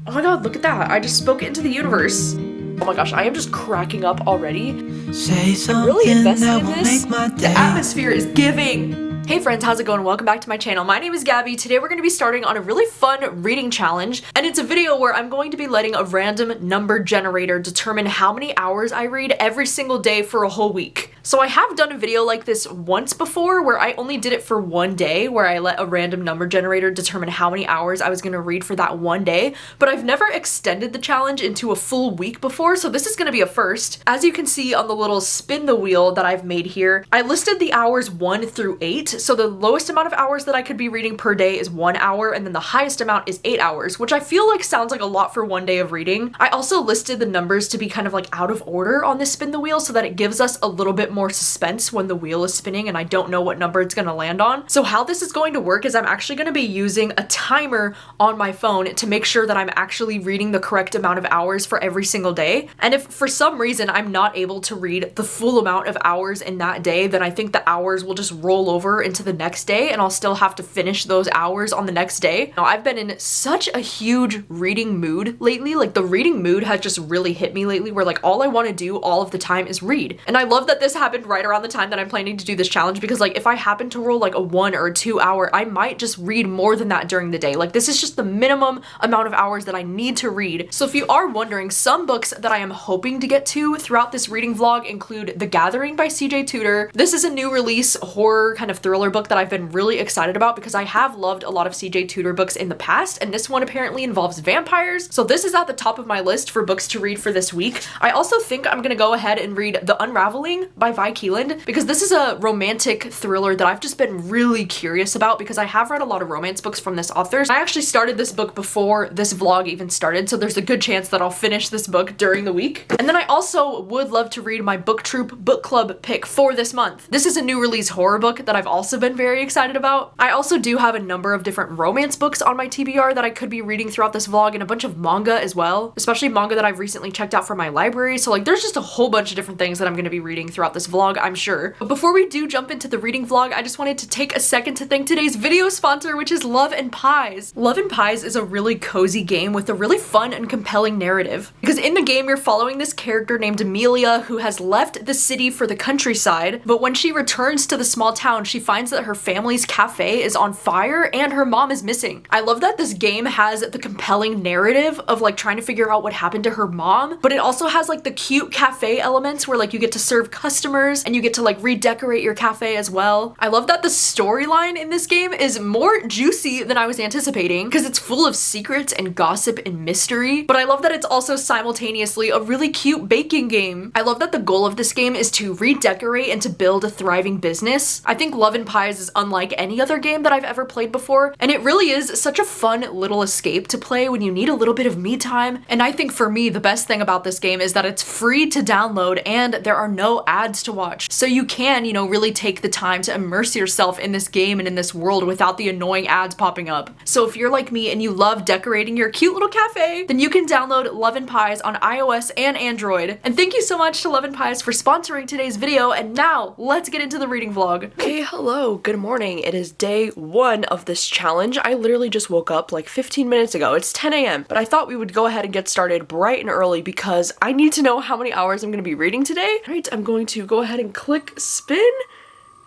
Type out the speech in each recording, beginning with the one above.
Oh my god, look at that. I just spoke it into the universe. Oh my gosh, I am just cracking up already. I'm really invested in this. The atmosphere is giving. Hey friends, how's it going? Welcome back to my channel. My name is Gabby. Today we're going to be starting on a really fun reading challenge, and it's a video where I'm going to be letting a random number generator determine how many hours I read every single day for a whole week. So I have done a video like this once before where I only did it for one day, where I let a random number generator determine how many hours I was going to read for that one day, but I've never extended the challenge into a full week before, so this is going to be a first. As you can see on the little spin the wheel that I've made here, I listed the hours 1 through 8, so the lowest amount of hours that I could be reading per day is 1 hour, and then the highest amount is 8 hours, which I feel like sounds like a lot for one day of reading. I also listed the numbers to be kind of like out of order on this spin the wheel so that it gives us a little bit more suspense when the wheel is spinning and I don't know what number it's going to land on. So how this is going to work is I'm actually going to be using a timer on my phone to make sure that I'm actually reading the correct amount of hours for every single day. And if for some reason I'm not able to read the full amount of hours in that day, then I think the hours will just roll over into the next day and I'll still have to finish those hours on the next day. Now, I've been in such a huge reading mood lately. Like, the reading mood has just really hit me lately, where like all I want to do all of the time is read. And I love that this happened right around the time that I'm planning to do this challenge, because like if I happen to roll like a 1 or 2 hour, I might just read more than that during the day. Like, this is just the minimum amount of hours that I need to read. So if you are wondering, some books that I am hoping to get to throughout this reading vlog include The Gathering by CJ Tudor. This is a new release horror kind of thriller book that I've been really excited about because I have loved a lot of CJ Tudor books in the past, and this one apparently involves vampires. So this is at the top of my list for books to read for this week. I also think I'm gonna go ahead and read The Unraveling by Vi Keeland, because this is a romantic thriller that I've just been really curious about, because I have read a lot of romance books from this author. I actually started this book before this vlog even started, so there's a good chance that I'll finish this book during the week. And then I also would love to read my BookTube book club pick for this month. This is a new release horror book that I've also been very excited about. I also do have a number of different romance books on my TBR that I could be reading throughout this vlog, and a bunch of manga as well, especially manga that I've recently checked out from my library. So like, there's just a whole bunch of different things that I'm going to be reading throughout this vlog, I'm sure. But before we do jump into the reading vlog, I just wanted to take a second to thank today's video sponsor, which is Love and Pies. Love and Pies is a really cozy game with a really fun and compelling narrative, because in the game you're following this character named Amelia who has left the city for the countryside, but when she returns to the small town, she finds that her family's cafe is on fire and her mom is missing. I love that this game has the compelling narrative of like trying to figure out what happened to her mom, but it also has like the cute cafe elements where like you get to serve customers and you get to like redecorate your cafe as well. I love that the storyline in this game is more juicy than I was anticipating, because it's full of secrets and gossip and mystery, but I love that it's also simultaneously a really cute baking game. I love that the goal of this game is to redecorate and to build a thriving business. I think Love and Pies is unlike any other game that I've ever played before, and it really is such a fun little escape to play when you need a little bit of me time. And I think for me, the best thing about this game is that it's free to download and there are no ads to watch. So you can, you know, really take the time to immerse yourself in this game and in this world without the annoying ads popping up. So if you're like me and you love decorating your cute little cafe, then you can download Love and Pies on iOS and Android. And thank you so much to Love and Pies for sponsoring today's video, and now let's get into the reading vlog. Okay, hello, good morning. It is day 1 of this challenge. I literally just woke up like 15 minutes ago. It's 10 a.m., but I thought we would go ahead and get started bright and early because I need to know how many hours I'm going to be reading today. All right, I'm going to go ahead and click spin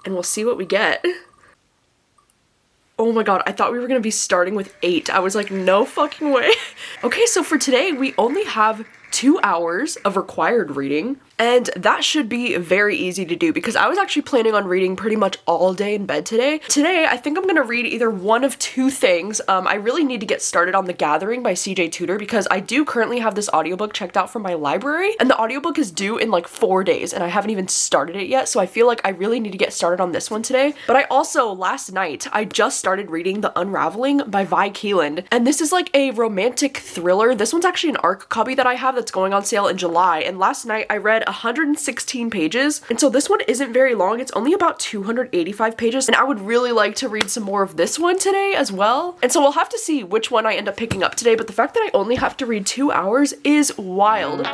and we'll see what we get. Oh my god, I thought we were gonna be starting with 8. I was like, no fucking way. Okay, so for today, we only have 2 hours of required reading, and that should be very easy to do because I was actually planning on reading pretty much all day in bed today. Today, I think I'm gonna read either one of 2 things. I really need to get started on The Gathering by CJ Tudor because I do currently have this audiobook checked out from my library, and the audiobook is due in like 4 days, and I haven't even started it yet, so I feel like I really need to get started on this one today. But I also, last night, I just started reading The Unraveling by Vi Keeland, and this is like a romantic thriller. This one's actually an ARC copy that I have that's going on sale in July, and last night I read 116 pages, and so this one isn't very long. It's only about 285 pages, and I would really like to read some more of this one today as well. And so we'll have to see which one I end up picking up today, but the fact that I only have to read 2 hours is wild.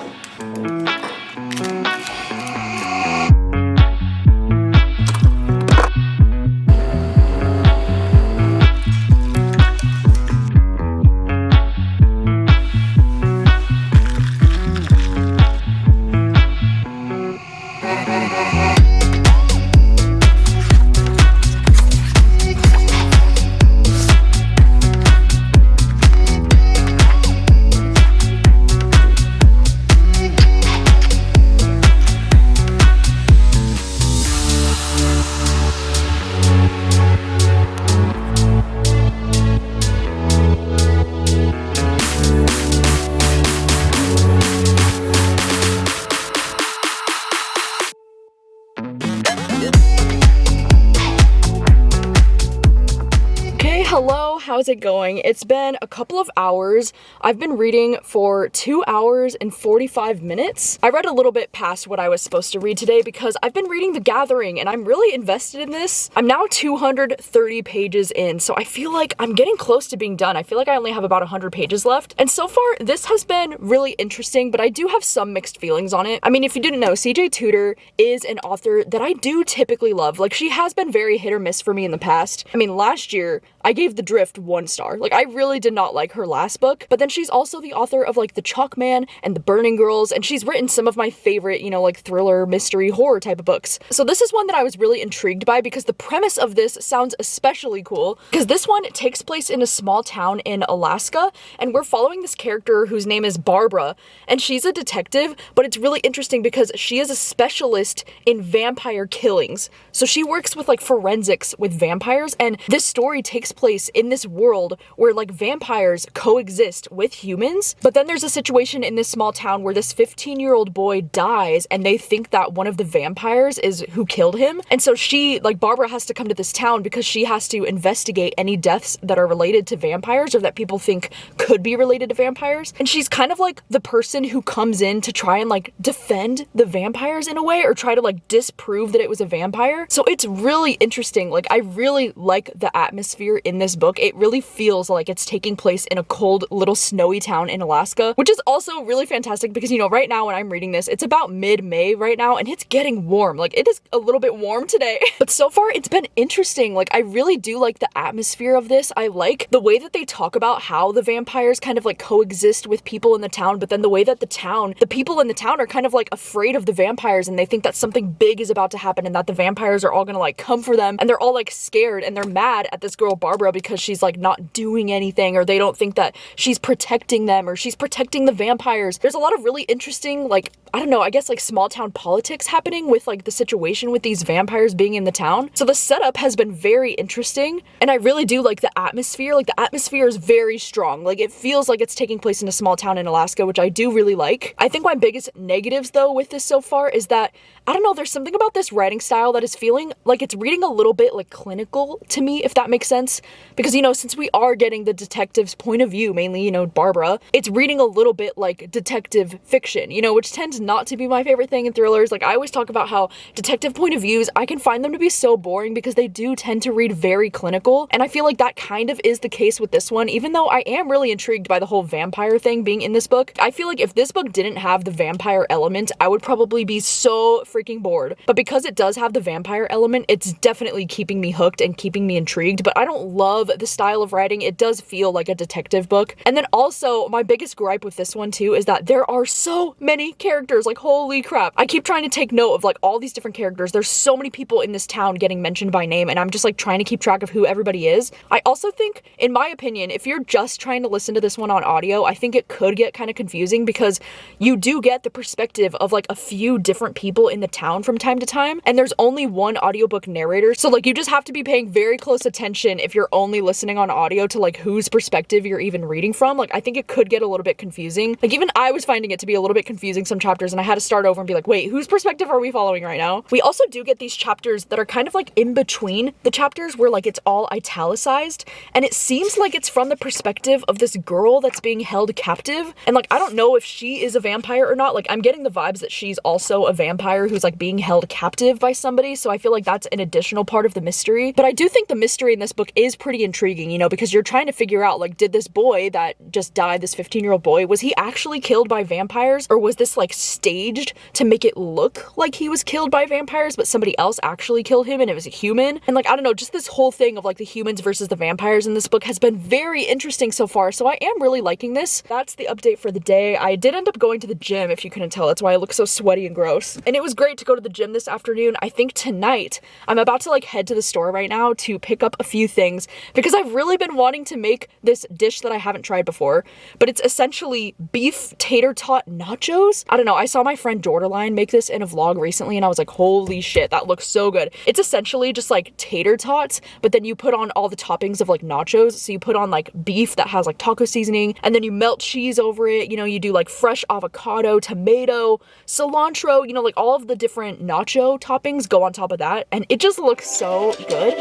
is it going? It's been a couple of hours. I've been reading for 2 hours and 45 minutes. I read a little bit past what I was supposed to read today because I've been reading The Gathering and I'm really invested in this. I'm now 230 pages in, so I feel like I'm getting close to being done. I feel like I only have about 100 pages left. And so far, this has been really interesting, but I do have some mixed feelings on it. I mean, if you didn't know, CJ Tudor is an author that I do typically love. Like, she has been very hit or miss for me in the past. I mean, last year, I gave The Drift 1 star. Like, I really did not like her last book, but then she's also the author of, like, The Chalk Man and The Burning Girls, and she's written some of my favorite, you know, like, thriller, mystery, horror type of books. So this is one that I was really intrigued by because the premise of this sounds especially cool, because this one takes place in a small town in Alaska, and we're following this character whose name is Barbara, and she's a detective, but it's really interesting because she is a specialist in vampire killings. So she works with, like, forensics with vampires, and this story takes place in this world where, like, vampires coexist with humans. But then there's a situation in this small town where this 15-year-old boy dies and they think that one of the vampires is who killed him. And so she, like, Barbara has to come to this town because she has to investigate any deaths that are related to vampires or that people think could be related to vampires. And she's kind of like the person who comes in to try and, like, defend the vampires in a way, or try to, like, disprove that it was a vampire. So it's really interesting. Like, I really like the atmosphere in this book. It really feels like it's taking place in a cold little snowy town in Alaska, which is also really fantastic because, you know, right now when I'm reading this, it's about mid-May right now and it's getting warm. Like, it is a little bit warm today, but so far it's been interesting. Like, I really do like the atmosphere of this. I like the way that they talk about how the vampires kind of, like, coexist with people in the town, but then the way that the people in the town are kind of, like, afraid of the vampires and they think that something big is about to happen and that the vampires are all gonna, like, come for them, and they're all, like, scared and they're mad at this girl Barbara because she's, like, not doing anything, or they don't think that she's protecting them or she's protecting the vampires. There's a lot of really interesting, like, I don't know, I guess, like, small town politics happening with, like, the situation with these vampires being in the town. So the setup has been very interesting, and I really do like the atmosphere. Like, the atmosphere is very strong. Like, it feels like it's taking place in a small town in Alaska, which I do really like. I think my biggest negatives, though, with this so far is that, I don't know, there's something about this writing style that is feeling like it's reading a little bit, like, clinical to me, if that makes sense. Because, you know, since we are getting the detective's point of view, mainly, you know, Barbara, it's reading a little bit like detective fiction, you know, which tends not to be my favorite thing in thrillers. Like, I always talk about how detective point of views, I can find them to be so boring because they do tend to read very clinical. And I feel like that kind of is the case with this one, even though I am really intrigued by the whole vampire thing being in this book. I feel like if this book didn't have the vampire element, I would probably be so freaking bored. But because it does have the vampire element, it's definitely keeping me hooked and keeping me intrigued. But I don't love the style of writing. It does feel like a detective book. And then also, my biggest gripe with this one too is that there are so many characters. Like, holy crap. I keep trying to take note of, like, all these different characters. There's so many people in this town getting mentioned by name, and I'm just, like, trying to keep track of who everybody is. I also think, in my opinion, if you're just trying to listen to this one on audio, I think it could get kind of confusing because you do get the perspective of, like, a few different people in the town from time to time, and there's only one audiobook narrator. So, like, you just have to be paying very close attention if you're only listening on audio to, like, whose perspective you're even reading from. Like, I think it could get a little bit confusing. Like, even I was finding it to be a little bit confusing some chapters, and I had to start over and be like, wait, whose perspective are we following right now? We also do get these chapters that are kind of, like, in between the chapters where, like, it's all italicized, and it seems like it's from the perspective of this girl that's being held captive. And, like, I don't know if she is a vampire or not. Like, I'm getting the vibes that she's also a vampire who's, like, being held captive by somebody, so I feel like that's an additional part of the mystery. But I do think the mystery in this book is pretty intriguing, you know, because you're trying to figure out, like, did this boy that just died, this 15-year-old boy, was he actually killed by vampires, or was this, like, staged to make it look like he was killed by vampires, but somebody else actually killed him and it was a human? And, like, I don't know, just this whole thing of, like, the humans versus the vampires in this book has been very interesting so far, so I am really liking this. That's the update for the day. I did end up going to the gym, if you couldn't tell. That's why I look so sweaty and gross. And it was great to go to the gym this afternoon. I think tonight, I'm about to, like, head to the store right now to pick up a few things because I've really been wanting to make this dish that I haven't tried before, but it's essentially beef tater tot nachos. I don't know, I saw my friend Jordaline make this in a vlog recently and I was like, holy shit, that looks so good. It's essentially just, like, tater tots, but then you put on all the toppings of, like, nachos. So you put on, like, beef that has, like, taco seasoning, and then you melt cheese over it. You know, you do, like, fresh avocado, tomato, cilantro, you know, like, all of the different nacho toppings go on top of that, and it just looks so good.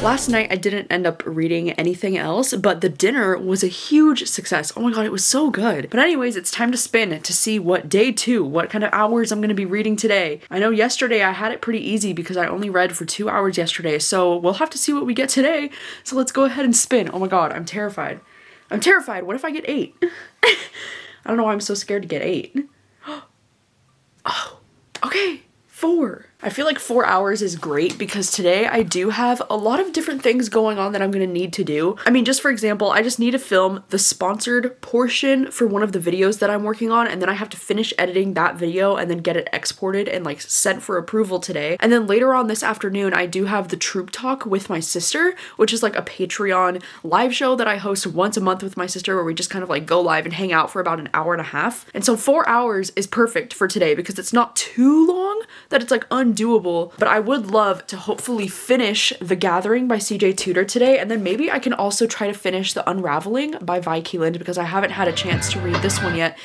Last night I didn't end up reading anything else, but the dinner was a huge success. Oh my god, it was so good. But anyways, it's time to spin to see what day 2, what kind of hours I'm going to be reading today. I know yesterday I had it pretty easy because I only read for 2 hours yesterday, so we'll have to see what we get today. So let's go ahead and spin. Oh my god, I'm terrified. I'm terrified. What if I get 8? I don't know why I'm so scared to get 8. Oh, okay, 4. I feel like 4 hours is great because today I do have a lot of different things going on that I'm gonna need to do. I mean, just for example, I just need to film the sponsored portion for one of the videos that I'm working on, and then I have to finish editing that video and then get it exported and like sent for approval today. And then later on this afternoon, I do have the Troop Talk with my sister, which is like a Patreon live show that I host once a month with my sister where we just kind of like go live and hang out for about an hour and a half. And so 4 hours is perfect for today because it's not too long that it's like undoable, but I would love to hopefully finish The Gathering by CJ Tudor today, and then maybe I can also try to finish The Unraveling by Vi Keeland because I haven't had a chance to read this one yet.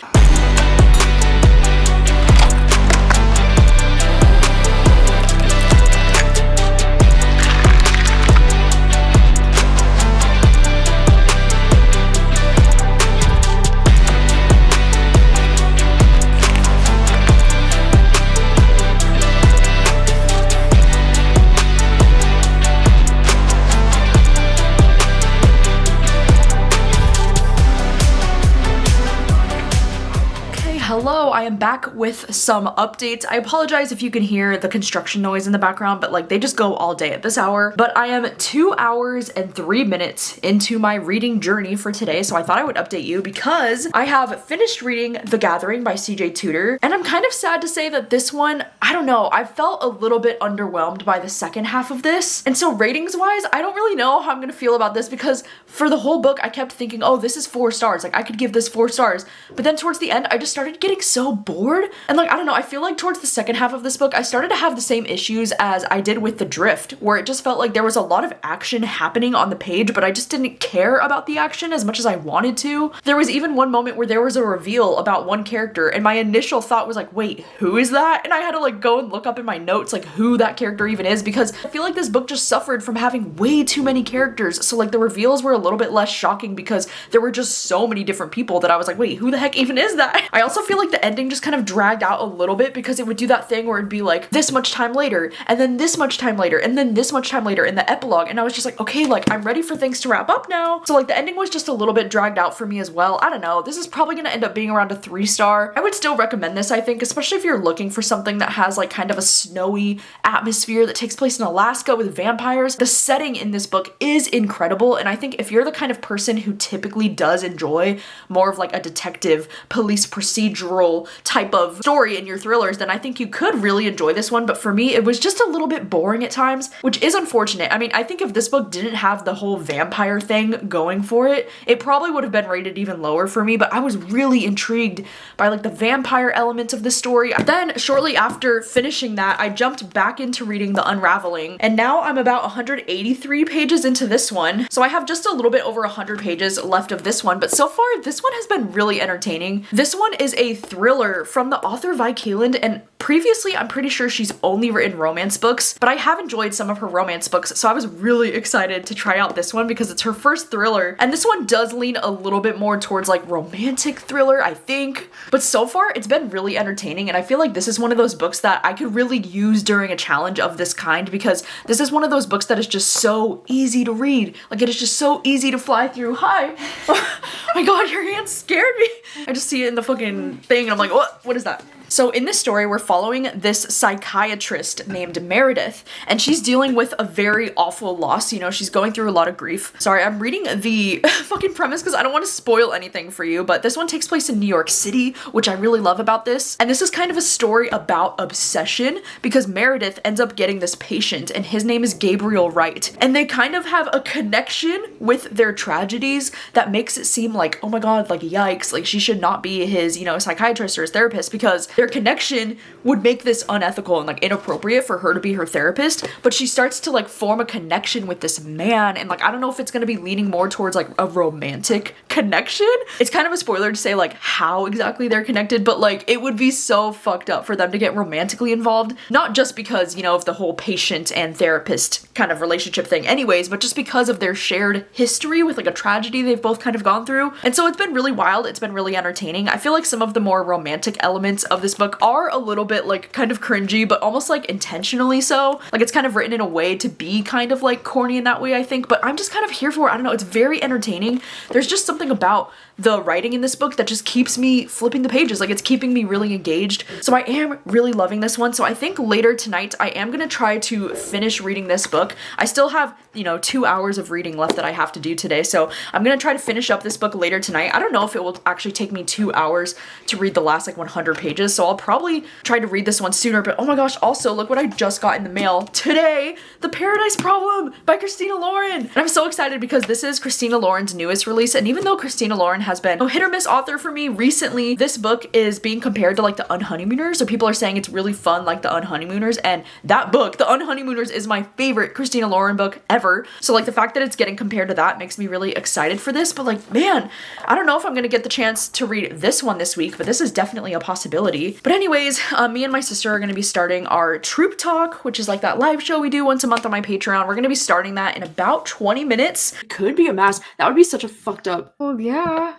Hello, I am back with some updates. I apologize if you can hear the construction noise in the background, but like they just go all day at this hour. But I am 2 hours and 3 minutes into my reading journey for today, so I thought I would update you because I have finished reading The Gathering by CJ Tudor, and I'm kind of sad to say that this one, I don't know, I felt a little bit underwhelmed by the second half of this. And so ratings wise, I don't really know how I'm gonna feel about this because for the whole book, I kept thinking, oh, this is 4 stars. Like I could give this 4 stars. But then towards the end, I just started getting so bored. And like, I don't know, I feel like towards the second half of this book, I started to have the same issues as I did with The Drift, where it just felt like there was a lot of action happening on the page, but I just didn't care about the action as much as I wanted to. There was even one moment where there was a reveal about one character, and my initial thought was like, wait, who is that? And I had to like go and look up in my notes like who that character even is, because I feel like this book just suffered from having way too many characters. So like the reveals were a little bit less shocking because there were just so many different people that I was like, wait, who the heck even is that? I also feel like the ending just kind of dragged out a little bit because it would do that thing where it'd be like this much time later and then this much time later and then this much time later in the epilogue, and I was just like, okay, like I'm ready for things to wrap up now. So like the ending was just a little bit dragged out for me as well. I don't know, this is probably gonna end up being around a 3-star. I would still recommend this, I think, especially if you're looking for something that has like kind of a snowy atmosphere that takes place in Alaska with vampires. The setting in this book is incredible, and I think if you're the kind of person who typically does enjoy more of like a detective police procedural type of story in your thrillers, then I think you could really enjoy this one. But for me, it was just a little bit boring at times, which is unfortunate. I mean, I think if this book didn't have the whole vampire thing going for it, it probably would have been rated even lower for me, but I was really intrigued by like the vampire elements of the story. Then shortly after finishing that, I jumped back into reading The Unraveling, and now I'm about 183 pages into this one. So I have just a little bit over 100 pages left of this one, but so far this one has been really entertaining. This one is a thriller from the author Vi Keeland, and previously I'm pretty sure she's only written romance books, but I have enjoyed some of her romance books, so I was really excited to try out this one because it's her first thriller, and this one does lean a little bit more towards like romantic thriller, I think. But so far it's been really entertaining, and I feel like this is one of those books that I could really use during a challenge of this kind because this is one of those books that is just so easy to read. Like it is just so easy to fly through. Hi! Oh my god, your hand scared me! I just see it in the fucking thing and I'm like, what is that? So in this story, we're following this psychiatrist named Meredith, and she's dealing with a very awful loss. You know, she's going through a lot of grief. Sorry, I'm reading the fucking premise because I don't want to spoil anything for you, but this one takes place in New York City, which I really love about this. And this is kind of a story about obsession because Meredith ends up getting this patient, and his name is Gabriel Wright. And they kind of have a connection with their tragedies that makes it seem like, oh my god, like yikes, like she should not be his, you know, psychiatrist or his therapist, because their connection would make this unethical and like inappropriate for her to be her therapist, but she starts to like form a connection with this man, and like I don't know if it's gonna be leaning more towards like a romantic connection. It's kind of a spoiler to say like how exactly they're connected, but like it would be so fucked up for them to get romantically involved, not just because, you know, of the whole patient and therapist kind of relationship thing anyways, but just because of their shared history with like a tragedy they've both kind of gone through. And so it's been really wild, it's been really entertaining. I feel like some of the more romantic elements of this book are a little bit like kind of cringy, but almost like intentionally so. Like it's kind of written in a way to be kind of like corny in that way, I think, but I'm just kind of here for it. I don't know, it's very entertaining. There's just something about the writing in this book that just keeps me flipping the pages, like it's keeping me really engaged. So I am really loving this one. So I think later tonight I am gonna try to finish reading this book. I still have, you know, 2 hours of reading left that I have to do today, so I'm gonna try to finish up this book later tonight. I don't know if it will actually take me 2 hours to read the last like 100 pages, so I'll probably try to read this one sooner. But oh my gosh, also look what I just got in the mail today, The Paradise Problem by Christina Lauren. And I'm so excited because this is Christina Lauren's newest release, and even though Christina Lauren has been a hit or miss author for me recently, this book is being compared to like The Unhoneymooners, so people are saying it's really fun like The Unhoneymooners, and that book, The Unhoneymooners, is my favorite Christina Lauren book ever. So like the fact that it's getting compared to that makes me really excited for this. But like, man, I don't know if I'm gonna get the chance to read this one this week, but this is definitely a possibility. But anyways, me and my sister are gonna be starting our troop talk, which is like that live show we do once a month on my Patreon. We're gonna be starting that in about 20 minutes. Could be a mask. That would be such a fucked up. Oh yeah.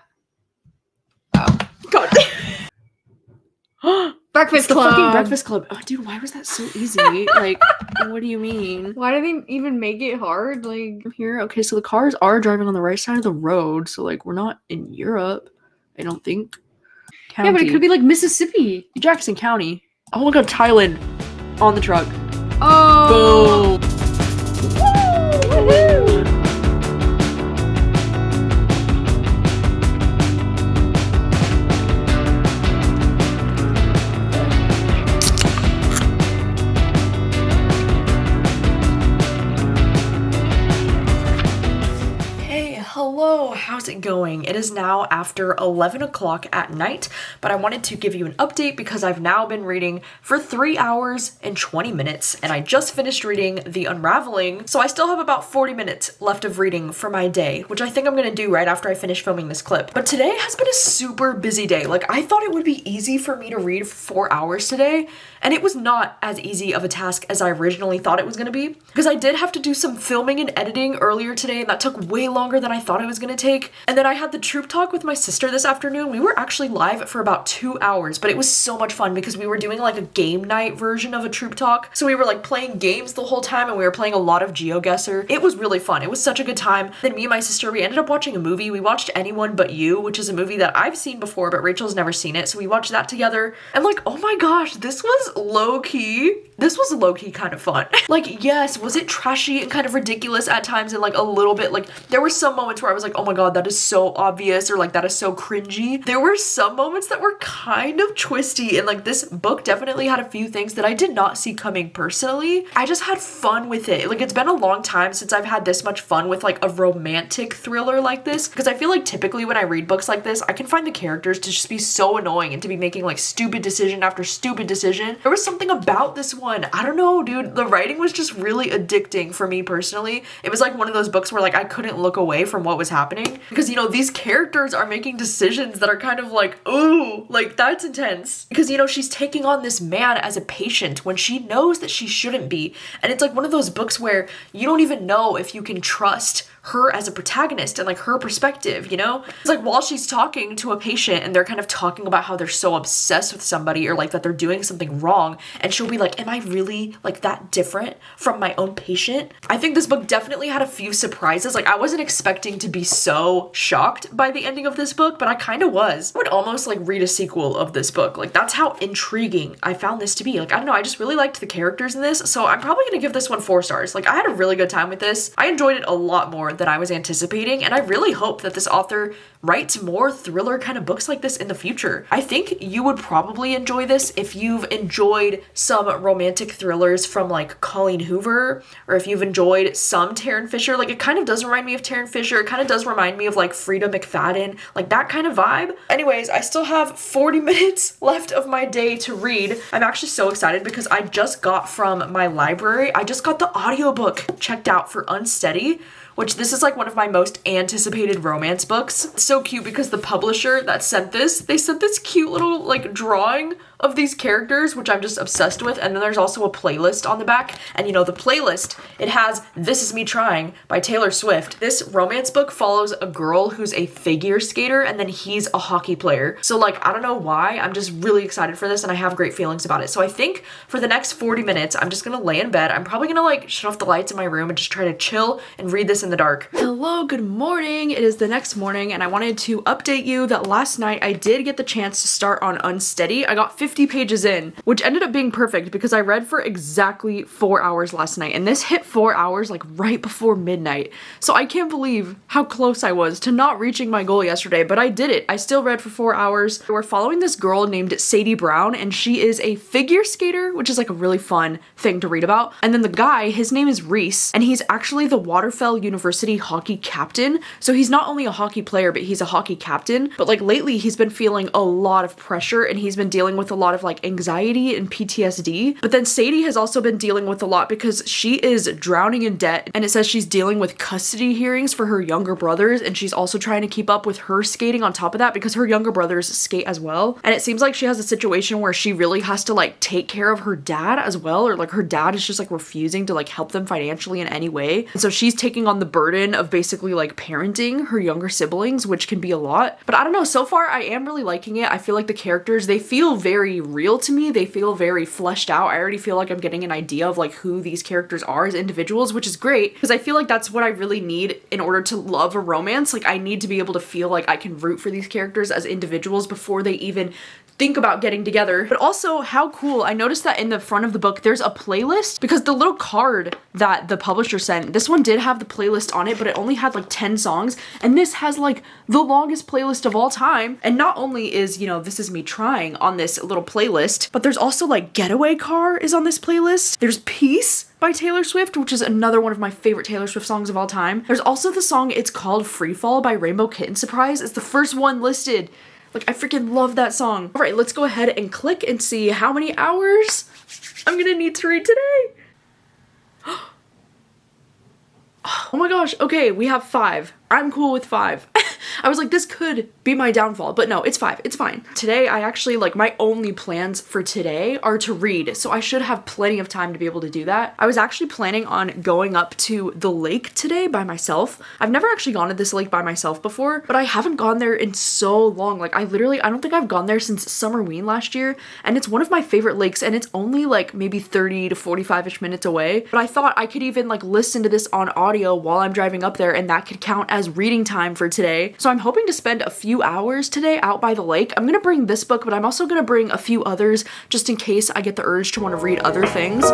Oh god. Breakfast The Club. fucking Breakfast Club. Oh, dude, why was that so easy? Like, what do you mean? Why do they even make it hard? Like, I'm here. Okay, so the cars are driving on the right side of the road, so like we're not in Europe, I don't think. County. yeah, but it could be like Mississippi. Jackson County. Oh my god, Thailand on the truck. Oh. Boom. Woohoo! Hello, how's it going? It is now after 11 o'clock at night, but I wanted to give you an update because I've now been reading for 3 hours and 20 minutes, and I just finished reading The Unraveling, so I still have about 40 minutes left of reading for my day, which I think I'm gonna do right after I finish filming this clip. But today has been a super busy day. Like, I thought it would be easy for me to read for 4 hours today, and it was not as easy of a task as I originally thought it was gonna be, because I did have to do some filming and editing earlier today, and that took way longer than I thought it was gonna take. And then I had the troop talk with my sister this afternoon. We were actually live for about 2 hours, but it was so much fun because we were doing like a game night version of a troop talk. So we were like playing games the whole time, and we were playing a lot of GeoGuessr. It was really fun. It was such a good time. Then me and my sister, we ended up watching a movie. We watched Anyone But You, which is a movie that I've seen before, but Rachel's never seen it. So we watched that together. And like, oh my gosh, this was low-key. This was low-key kind of fun. Like, yes, was it trashy and kind of ridiculous at times, and like a little bit, like there were some moments where I was like, oh my god, that is so obvious, or like that is so cringy. There were some moments that were kind of twisty, and like this book definitely had a few things that I did not see coming personally. I just had fun with it. Like, it's been a long time since I've had this much fun with like a romantic thriller like this, because I feel like typically when I read books like this, I can find the characters to just be so annoying and to be making like stupid decision after stupid decision. There was something about this one. I don't know, dude. The writing was just really addicting for me personally. It was like one of those books where like I couldn't look away from what was happening, because you know, these characters are making decisions that are kind of like, ooh, like that's intense. Because you know, she's taking on this man as a patient when she knows that she shouldn't be. And it's like one of those books where you don't even know if you can trust her as a protagonist and like her perspective, you know? It's like while she's talking to a patient and they're kind of talking about how they're so obsessed with somebody, or like that they're doing something wrong, and she'll be like, am I really like that different from my own patient? I think this book definitely had a few surprises. Like, I wasn't expecting to be so shocked by the ending of this book, but I kind of was. I would almost like read a sequel of this book. Like, that's how intriguing I found this to be. Like, I don't know, I just really liked the characters in this, so I'm probably gonna give this one 4 stars. Like, I had a really good time with this. I enjoyed it a lot more than I was anticipating, and I really hope that this author writes more thriller kind of books like this in the future. I think you would probably enjoy this if you've enjoyed some romantic thrillers from like Colleen Hoover, or if you've enjoyed some Taryn Fisher. Like, it kind of does remind me of Taryn Fisher. It kind of does remind me of like Frida McFadden, like that kind of vibe. Anyways, I still have 40 minutes left of my day to read. I'm actually so excited because I just got from my library, I just got the audiobook checked out for Unsteady, which this is like one of my most anticipated romance books. It's so cute because the publisher that sent this, they sent this cute little like drawing of these characters, which I'm just obsessed with. And then there's also a playlist on the back. And you know, the playlist, it has This Is Me Trying by Taylor Swift. This romance book follows a girl who's a figure skater and then he's a hockey player. So like, I don't know why, I'm just really excited for this and I have great feelings about it. So I think for the next 40 minutes, I'm just gonna lay in bed. I'm probably gonna like shut off the lights in my room and just try to chill and read this in the dark. Hello, good morning. It is the next morning and I wanted to update you that last night I did get the chance to start on Unsteady. I got 50 pages in, which ended up being perfect because I read for exactly 4 hours last night, and this hit 4 hours like right before midnight. So I can't believe how close I was to not reaching my goal yesterday, but I did it. I still read for 4 hours. We're following this girl named Sadie Brown, and she is a figure skater, which is like a really fun thing to read about. And then the guy, his name is Reese, and he's actually the Waterfell University hockey captain. So he's not only a hockey player, but he's a hockey captain. But like lately he's been feeling a lot of pressure and he's been dealing with a lot of like anxiety and PTSD. But then Sadie has also been dealing with a lot because she is drowning in debt, and it says she's dealing with custody hearings for her younger brothers, and she's also trying to keep up with her skating on top of that because her younger brothers skate as well. And it seems like she has a situation where she really has to like take care of her dad as well, or like her dad is just like refusing to like help them financially in any way. And so she's taking on the burden of basically like parenting her younger siblings, which can be a lot. But I don't know, so far I am really liking it. I feel like the characters, they feel very real to me. They feel very fleshed out. I already feel like I'm getting an idea of like who these characters are as individuals, which is great because I feel like that's what I really need in order to love a romance. Like, I need to be able to feel like I can root for these characters as individuals before they even think about getting together. But also, how cool, I noticed that in the front of the book there's a playlist, because the little card that the publisher sent, this one did have the playlist on it, but it only had like 10 songs, and this has like the longest playlist of all time. And not only is, you know, This Is Me Trying on this little playlist, but there's also like Getaway Car is on this playlist. There's Peace by Taylor Swift, which is another one of my favorite Taylor Swift songs of all time. There's also the song It's Called Freefall by Rainbow Kitten Surprise. It's the first one listed. Like, I freaking love that song. All right, let's go ahead and click and see how many hours I'm gonna need to read today. Oh my gosh, okay, we have 5. I'm cool with 5. I was like, this could be my downfall, but no, it's 5. It's fine. Today, I actually, like, my only plans for today are to read, so I should have plenty of time to be able to do that. I was actually planning on going up to the lake today by myself. I've never actually gone to this lake by myself before, but I haven't gone there in so long. Like, I don't think I've gone there since Summerween last year, and it's one of my favorite lakes, and it's only, like, maybe 30 to 45-ish minutes away, but I thought I could even, like, listen to this on audio while I'm driving up there, and that could count as reading time for today. So I'm hoping to spend a few hours today out by the lake. I'm gonna bring this book, but I'm also gonna bring a few others just in case I get the urge to want to read other things.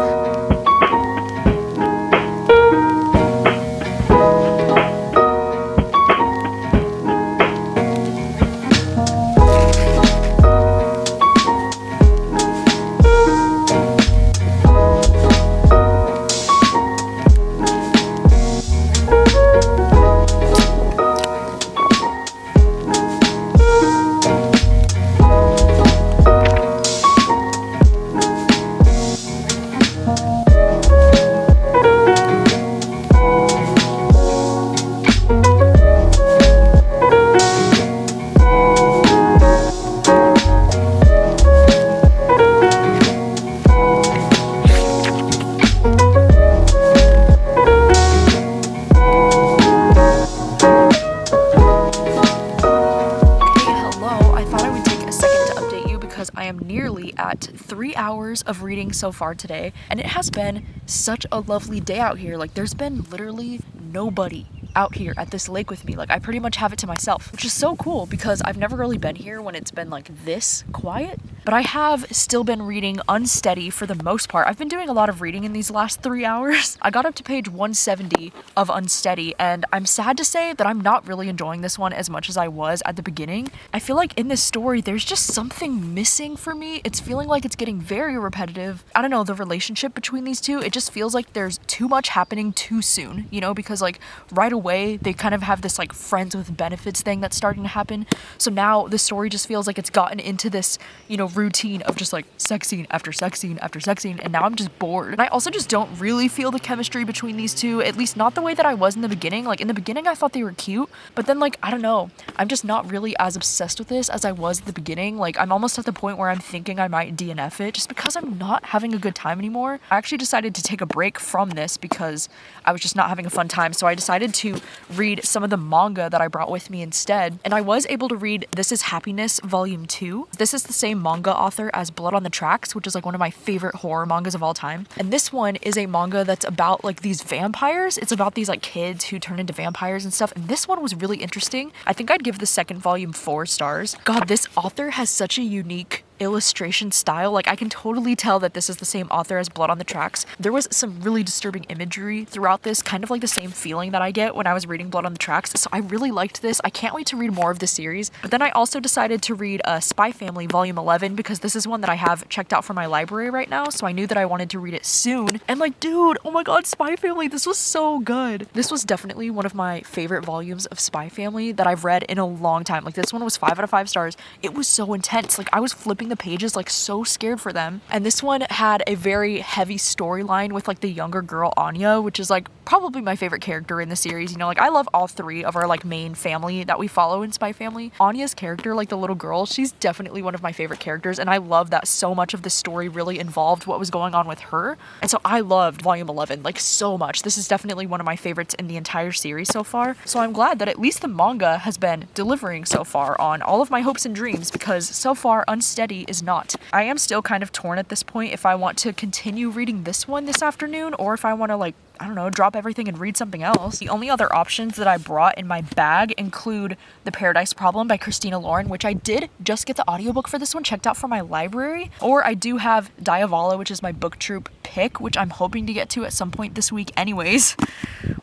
At 3 hours of reading so far today, and it has been such a lovely day out here. Like, there's been literally nobody out here at this lake with me. Like, I pretty much have it to myself, which is so cool because I've never really been here when it's been like this quiet. but I have still been reading unsteady for the most part. I've been doing a lot of reading in these last 3 hours. I got up to page 170 of unsteady, and I'm sad to say that I'm not really enjoying this one as much as I was at the beginning. I feel like in this story, there's just something missing for me. It's feeling like it's getting very repetitive. I don't know, the relationship between these two, it just feels like there's too much happening too soon, you know, because like right away, they kind of have this like friends with benefits thing that's starting to happen. So now the story just feels like it's gotten into this, you know, routine of just like sex scene after sex scene after sex scene, and now I'm just bored. And I also just don't really feel the chemistry between these two, at least not the way that I was in the beginning. Like in the beginning, I thought they were cute, but then like, I don't know, I'm just not really as obsessed with this as I was at the beginning. Like I'm almost at the point where I'm thinking I might DNF it just because I'm not having a good time anymore. I actually decided to take a break from this because I was just not having a fun time. So I decided to read some of the manga that I brought with me instead. And I was able to read This Is Happiness Volume 2. This is the same manga author as Blood on the Tracks, which is like one of my favorite horror mangas of all time. And this one is a manga that's about like these vampires. It's about these like kids who turn into vampires and stuff. And this one was really interesting. I think I'd give the second volume 4 stars. God, this author has such a unique illustration style. Like I can totally tell that this is the same author as Blood on the Tracks. There was some really disturbing imagery throughout this, kind of like the same feeling that I get when I was reading Blood on the Tracks. So I really liked this. I can't wait to read more of this series. But then I also decided to read Spy Family Volume 11 because this is one that I have checked out for my library right now. So I knew that I wanted to read it soon. And like, dude, oh my God, Spy Family, this was so good. This was definitely one of my favorite volumes of Spy Family that I've read in a long time. Like this one was 5 out of 5 stars. It was so intense. Like I was flipping the pages like so scared for them. And this one had a very heavy storyline with like the younger girl Anya, which is like probably my favorite character in the series. You know, like I love all 3 of our like main family that we follow in Spy Family. Anya's character, like the little girl, she's definitely one of my favorite characters, and I love that so much of the story really involved what was going on with her. And so I loved volume 11 like so much. This is definitely one of my favorites in the entire series so far. So I'm glad that at least the manga has been delivering so far on all of my hopes and dreams, because so far Unsteady is not. I am still kind of torn at this point if I want to continue reading this one this afternoon or if I want to like, I don't know, drop everything and read something else. The only other options that I brought in my bag include The Paradise Problem by Christina Lauren, which I did just get the audiobook for this one checked out from my library. Or I do have Diavala, which is my BookTube pick, which I'm hoping to get to at some point this week anyways.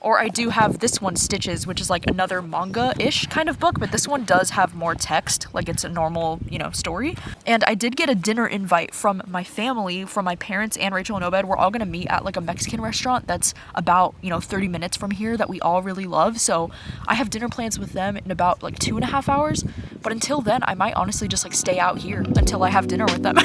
Or I do have this one, Stitches, which is like another manga-ish kind of book, but this one does have more text, like it's a normal, you know, story. And I did get a dinner invite from my family, from my parents and Rachel and Obed. We're all gonna meet at like a Mexican restaurant that's about, you know, 30 minutes from here that we all really love. So I have dinner plans with them in about like 2.5 hours. But until then, I might honestly just like stay out here until I have dinner with them.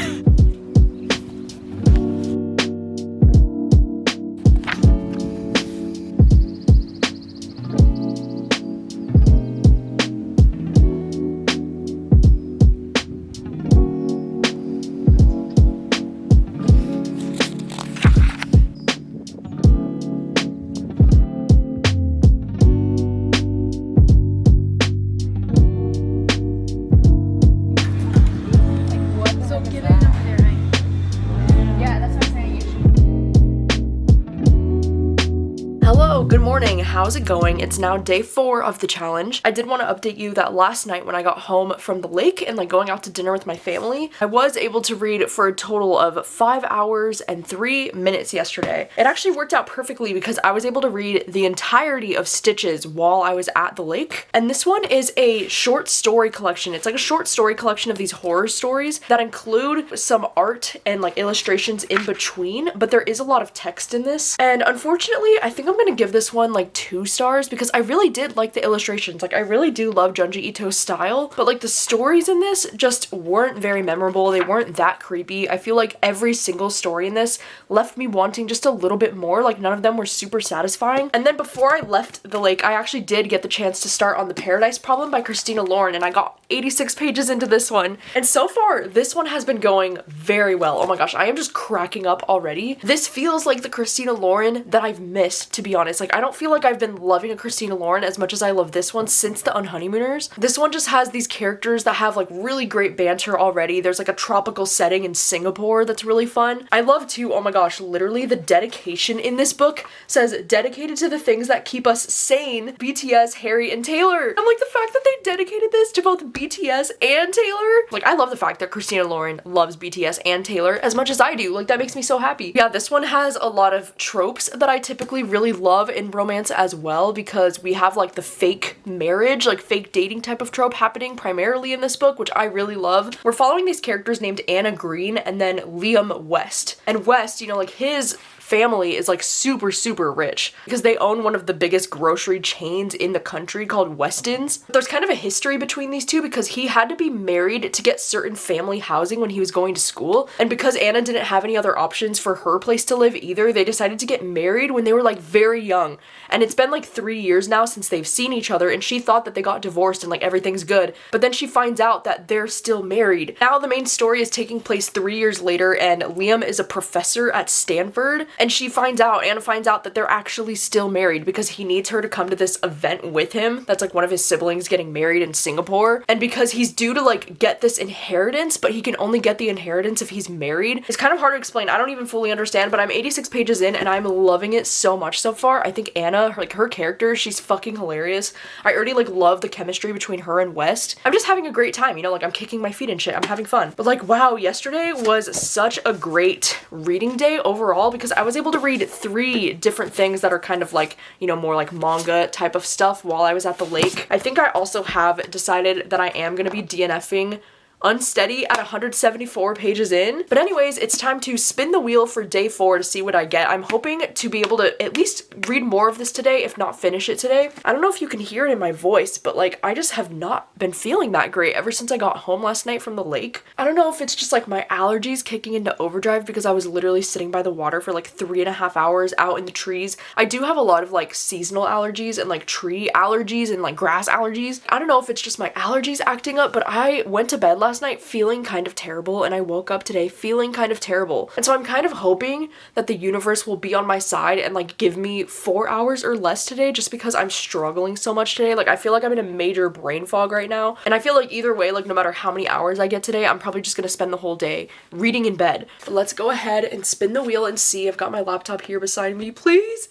Good morning, how's it going? It's now day 4 of the challenge. I did want to update you that last night when I got home from the lake and like going out to dinner with my family, I was able to read for a total of 5 hours and 3 minutes yesterday. It actually worked out perfectly because I was able to read the entirety of Stitches while I was at the lake. And this one is a short story collection. It's like a short story collection of these horror stories that include some art and like illustrations in between, but there is a lot of text in this. And unfortunately, I think I'm gonna give this one like 2 stars because I really did like the illustrations. Like I really do love Junji Ito's style, but like the stories in this just weren't very memorable. They weren't that creepy. I feel like every single story in this left me wanting just a little bit more. Like none of them were super satisfying. And then before I left the lake, I actually did get the chance to start on The Paradise Problem by Christina Lauren, and I got 86 pages into this one. And so far, this one has been going very well. Oh my gosh, I am just cracking up already. This feels like the Christina Lauren that I've missed, to be honest. Like I don't don't feel like I've been loving a Christina Lauren as much as I love this one since the Unhoneymooners. This one just has these characters that have like really great banter already. There's like a tropical setting in Singapore that's really fun. I love too, oh my gosh, literally the dedication in this book says dedicated to the things that keep us sane, BTS, Harry, and Taylor. I'm like, the fact that they dedicated this to both BTS and Taylor. Like, I love the fact that Christina Lauren loves BTS and Taylor as much as I do. Like, that makes me so happy. Yeah, this one has a lot of tropes that I typically really love in romance as well, because we have like the fake marriage, like fake dating type of trope happening primarily in this book, which I really love. We're following these characters named Anna Green and then Liam West. And West, you know, like his family is like super rich because they own one of the biggest grocery chains in the country called Weston's. There's kind of a history between these two because he had to be married to get certain family housing when he was going to school, and because Anna didn't have any other options for her place to live either, they decided to get married when they were like very young. And it's been like 3 years now since they've seen each other, and she thought that they got divorced and like everything's good, but then she finds out that they're still married. Now the main story is taking place 3 years later, and Liam is a professor at Stanford, and Anna finds out that they're actually still married because he needs her to come to this event with him. That's like one of his siblings getting married in Singapore. And because he's due to like get this inheritance, but he can only get the inheritance if he's married. It's kind of hard to explain. I don't even fully understand, but I'm 86 pages in and I'm loving it so much so far. I think Anna, her character, she's fucking hilarious. I already like love the chemistry between her and West. I'm just having a great time, you know, like I'm kicking my feet and shit. I'm having fun. But like, wow, yesterday was such a great reading day overall because I was able to read 3 different things that are kind of like, you know, more like manga type of stuff while I was at the lake. I think I also have decided that I am going to be DNFing Unsteady at 174 pages in. But anyways, it's time to spin the wheel for day 4 to see what I get. I'm hoping to be able to at least read more of this today, if not finish it today. I don't know if you can hear it in my voice, but like I just have not been feeling that great ever since I got home last night from the lake. I don't know if it's just like my allergies kicking into overdrive because I was literally sitting by the water for like 3.5 hours out in the trees. I do have a lot of like seasonal allergies and like tree allergies and like grass allergies. I don't know if it's just my allergies acting up, but I went to bed last night feeling kind of terrible and I woke up today feeling kind of terrible. And so I'm kind of hoping that the universe will be on my side and like give me 4 hours or less today just because I'm struggling so much today. Like I feel like I'm in a major brain fog right now. And I feel like either way, like no matter how many hours I get today, I'm probably just gonna spend the whole day reading in bed. But let's go ahead and spin the wheel and see. I've got my laptop here beside me. Please,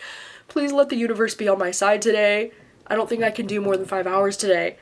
please let the universe be on my side today. I don't think I can do more than 5 hours today.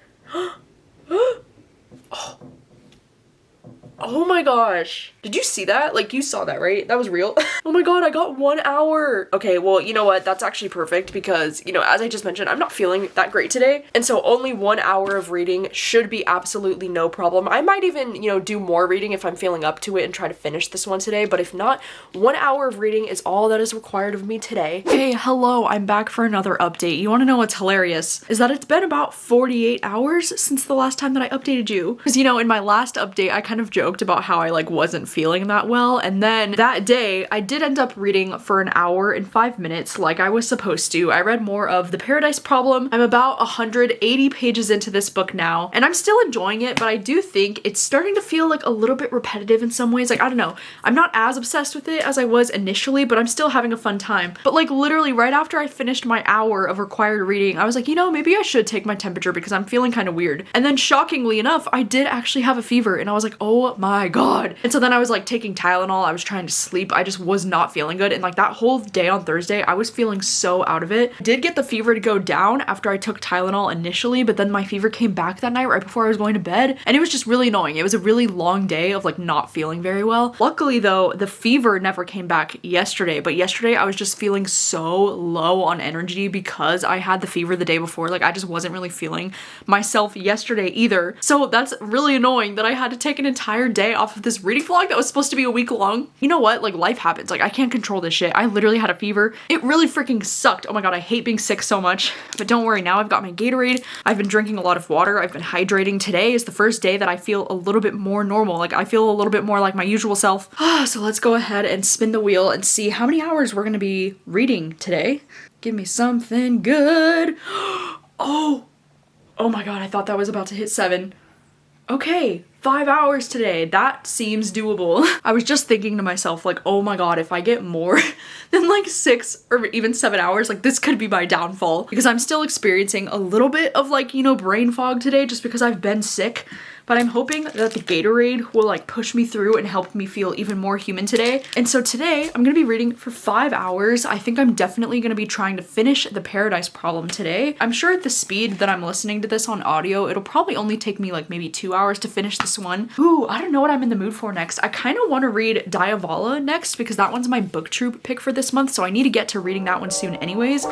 Oh my gosh. Did you see that? Like you saw that, right? That was real. Oh my god, I got 1 hour. Okay, well, you know what? That's actually perfect because, you know, as I just mentioned, I'm not feeling that great today. And so only 1 hour of reading should be absolutely no problem. I might even, you know, do more reading if I'm feeling up to it and try to finish this one today. But if not, 1 hour of reading is all that is required of me today. Hey, hello, I'm back for another update. You want to know what's hilarious? Is that it's been about 48 hours since the last time that I updated you. Because, you know, in my last update, I kind of joked about how I like wasn't feeling that well, and then that day I did end up reading for an hour and 5 minutes like I was supposed to. I read more of The Paradise Problem. I'm about 180 pages into this book now and I'm still enjoying it, but I do think it's starting to feel like a little bit repetitive in some ways. Like, I don't know, I'm not as obsessed with it as I was initially, but I'm still having a fun time. But like literally right after I finished my hour of required reading, I was like, you know, maybe I should take my temperature because I'm feeling kind of weird. And then shockingly enough, I did actually have a fever and I was like, oh my god. And so then I was like taking Tylenol, I was trying to sleep, I just was not feeling good, and like that whole day on Thursday I was feeling so out of it. Did get the fever to go down after I took Tylenol initially, but then my fever came back that night right before I was going to bed, and it was just really annoying. It was a really long day of like not feeling very well. Luckily though, the fever never came back yesterday, but yesterday I was just feeling so low on energy because I had the fever the day before. Like I just wasn't really feeling myself yesterday either. So that's really annoying that I had to take an entire day off of this reading vlog that was supposed to be a week long. You know what? Like life happens. Like I can't control this shit. I literally had a fever. It really freaking sucked. Oh my god, I hate being sick so much. But don't worry, now I've got my Gatorade. I've been drinking a lot of water. I've been hydrating. Today is the first day that I feel a little bit more normal. Like I feel a little bit more like my usual self. So let's go ahead and spin the wheel and see how many hours we're gonna be reading today. Give me something good. Oh my god, I thought that was about to hit 7. Okay, 5 hours today. That seems doable. I was just thinking to myself, like, oh my god, if I get more than like 6 or even 7 hours, like this could be my downfall. Because I'm still experiencing a little bit of like, you know, brain fog today just because I've been sick. But I'm hoping that the Gatorade will like push me through and help me feel even more human today. And so today I'm gonna be reading for 5 hours. I think I'm definitely gonna be trying to finish The Paradise Problem today. I'm sure at the speed that I'm listening to this on audio, it'll probably only take me like maybe 2 hours to finish this one. Ooh, I don't know what I'm in the mood for next. I kind of want to read Diavala next because that one's my booktube pick for this month. So I need to get to reading that one soon anyways.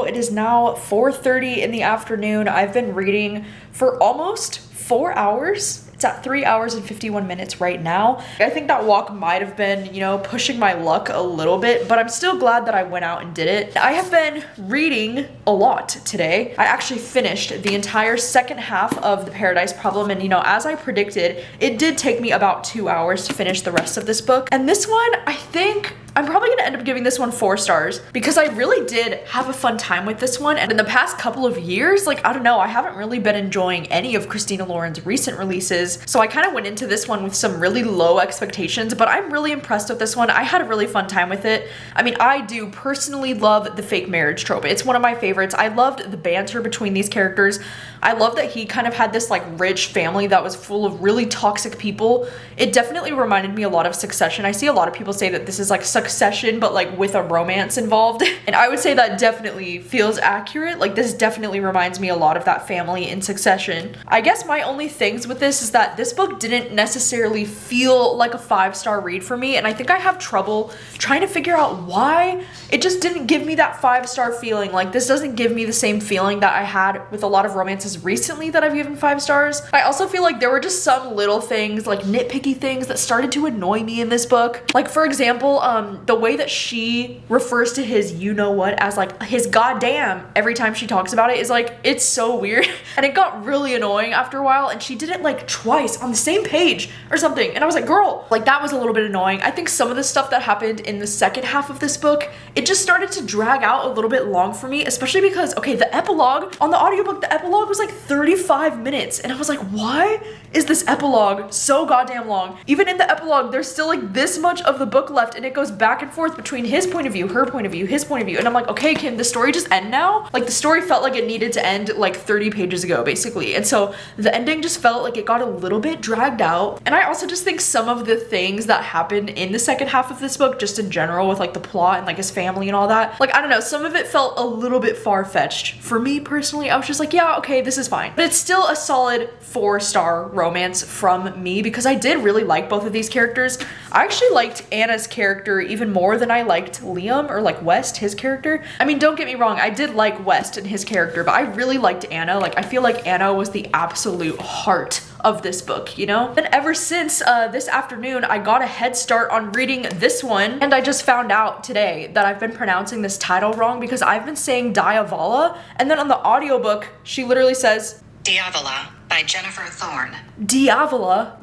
It is now 4:30 in the afternoon. I've been reading for almost 4 hours. It's at 3 hours and 51 minutes right now. I think that walk might have been, you know, pushing my luck a little bit, but I'm still glad that I went out and did it. I have been reading a lot today. I actually finished the entire second half of The Paradise Problem, and you know, as I predicted, it did take me about 2 hours to finish the rest of this book. And this one, I think I'm probably gonna end up giving this one 4 stars because I really did have a fun time with this one. And in the past couple of years, like, I don't know, I haven't really been enjoying any of Christina Lauren's recent releases. So I kind of went into this one with some really low expectations, but I'm really impressed with this one. I had a really fun time with it. I mean, I do personally love the fake marriage trope. It's one of my favorites. I loved the banter between these characters. I love that he kind of had this like rich family that was full of really toxic people. It definitely reminded me a lot of Succession. I see a lot of people say that this is like Succession, but like with a romance involved. And I would say that definitely feels accurate. Like this definitely reminds me a lot of that family in Succession. I guess my only things with this is that this book didn't necessarily feel like a 5-star read for me. And I think I have trouble trying to figure out why it just didn't give me that 5-star feeling. Like this doesn't give me the same feeling that I had with a lot of romances recently that I've given 5 stars. I also feel like there were just some little things, like nitpicky things that started to annoy me in this book. Like for example, the way that she refers to his you know what as like his goddamn every time she talks about it is like, it's so weird. And it got really annoying after a while, and she did it like twice on the same page or something. And I was like, girl, like that was a little bit annoying. I think some of the stuff that happened in the second half of this book, it just started to drag out a little bit long for me, especially because, okay, the epilogue on the audiobook, the epilogue was like 35 minutes. And I was like, why is this epilogue so goddamn long? Even in the epilogue, there's still like this much of the book left, and it goes back and forth between his point of view, her point of view, his point of view. And I'm like, okay, can the story just end now? Like the story felt like it needed to end like 30 pages ago, basically. And so the ending just felt like it got a little bit dragged out. And I also just think some of the things that happened in the second half of this book, just in general with like the plot and like his family and all that, like, I don't know, some of it felt a little bit far-fetched. For me personally, I was just like, yeah, okay, this is fine. But it's still a solid 4-star romance from me because I did really like both of these characters. I actually liked Anna's character even more than I liked Liam or like West, his character. I mean, don't get me wrong, I did like West and his character, but I really liked Anna. Like, I feel like Anna was the absolute heart of this book, you know? And ever since this afternoon, I got a head start on reading this one, and I just found out today that I've been pronouncing this title wrong because I've been saying Diavala, and then on the audiobook, she literally says Diavala by Jennifer Thorne. Diavala?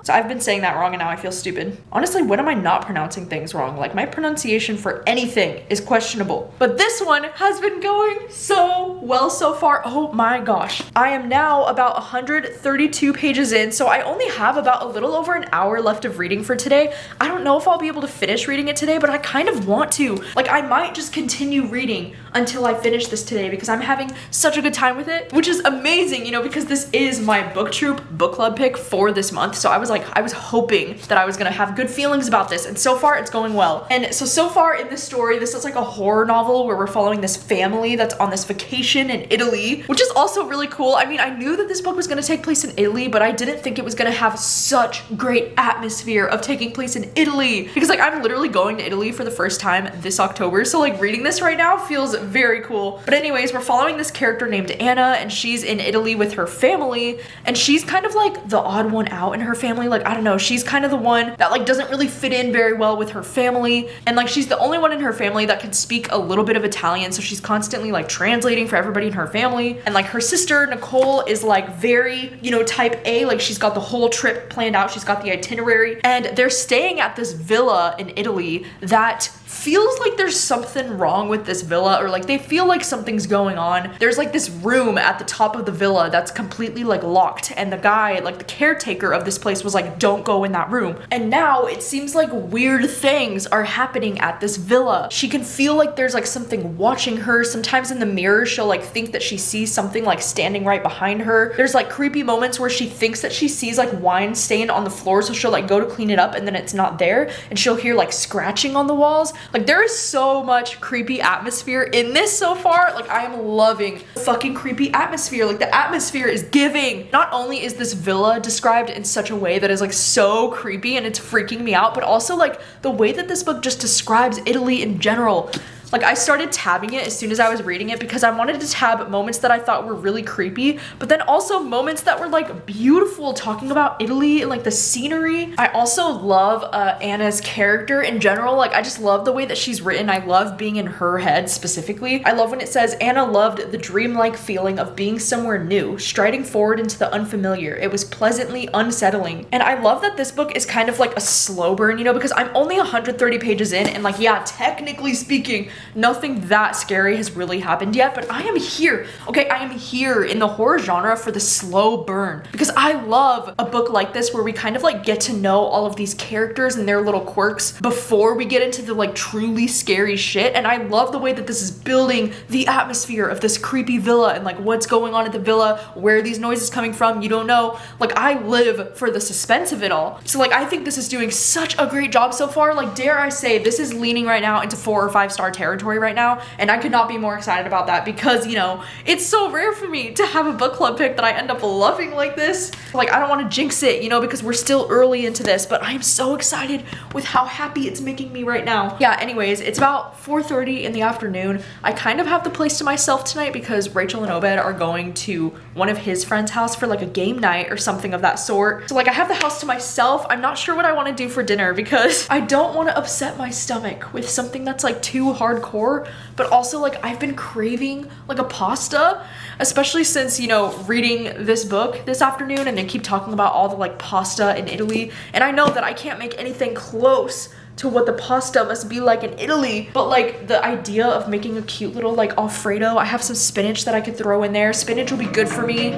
So I've been saying that wrong and now I feel stupid. Honestly, when am I not pronouncing things wrong? Like, my pronunciation for anything is questionable. But this one has been going so well so far. Oh my gosh. I am now about 132 pages in, so I only have about a little over an hour left of reading for today. I don't know if I'll be able to finish reading it today, but I kind of want to. Like, I might just continue reading until I finish this today because I'm having such a good time with it, which is amazing, you know, because this is my booktube book club pick for this month. So I was hoping that I was gonna have good feelings about this, and so far it's going well. And so far in this story, this is like a horror novel where we're following this family that's on this vacation in Italy, which is also really cool. I mean, I knew that this book was gonna take place in Italy, but I didn't think it was gonna have such great atmosphere of taking place in Italy, because like I'm literally going to Italy for the first time this October, so like reading this right now feels very cool. But anyways, we're following this character named Anna, and she's in Italy with her family, and she's kind of like the odd one out in her family. Like, I don't know, she's kind of the one that like doesn't really fit in very well with her family, and like she's the only one in her family that can speak a little bit of Italian, so she's constantly like translating for everybody in her family. And like her sister Nicole is like very, you know, type A, like she's got the whole trip planned out, she's got the itinerary, and they're staying at this villa in Italy that feels like there's something wrong with this villa, or like they feel like something's going on. There's like this room at the top of the villa that's completely like locked, and the guy, like the caretaker of this place, was like, don't go in that room. And now it seems like weird things are happening at this villa. She can feel like there's like something watching her. Sometimes in the mirror she'll like think that she sees something like standing right behind her. There's like creepy moments where she thinks that she sees like wine stain on the floor, so she'll like go to clean it up and then it's not there, and she'll hear like scratching on the walls. Like there is so much creepy atmosphere in this so far. Like I am loving fucking creepy atmosphere. Like the atmosphere is giving. Not only is this villa described in such a way that is like so creepy and it's freaking me out, but also like the way that this book just describes Italy in general. Like I started tabbing it as soon as I was reading it because I wanted to tab moments that I thought were really creepy, but then also moments that were like beautiful, talking about Italy and like the scenery. I also love Anna's character in general. Like I just love the way that she's written. I love being in her head specifically. I love when it says Anna loved the dreamlike feeling of being somewhere new, striding forward into the unfamiliar. It was pleasantly unsettling. And I love that this book is kind of like a slow burn, you know, because I'm only 130 pages in, and like, yeah, technically speaking, nothing that scary has really happened yet, but I am here. Okay, I am here in the horror genre for the slow burn, because I love a book like this where we kind of like get to know all of these characters and their little quirks before we get into the like truly scary shit. And I love the way that this is building the atmosphere of this creepy villa and like what's going on at the villa, where these noises coming from, you don't know. Like I live for the suspense of it all. So like I think this is doing such a great job so far. Like dare I say, this is leaning right now into 4 or 5 star territory right now, and I could not be more excited about that, because you know it's so rare for me to have a book club pick that I end up loving like this. Like I don't want to jinx it, you know, because we're still early into this, but I am so excited with how happy it's making me right now. Yeah, anyways, it's about 4:30 in the afternoon. I kind of have the place to myself tonight because Rachel and Obed are going to one of his friend's house for like a game night or something of that sort. So like I have the house to myself. I'm not sure what I want to do for dinner because I don't want to upset my stomach with something that's like too hardcore, but also like I've been craving like a pasta, especially since, you know, reading this book this afternoon, and they keep talking about all the like pasta in Italy, and I know that I can't make anything close to what the pasta must be like in Italy, but like the idea of making a cute little like Alfredo, I have some spinach that I could throw in there. Spinach will be good for me.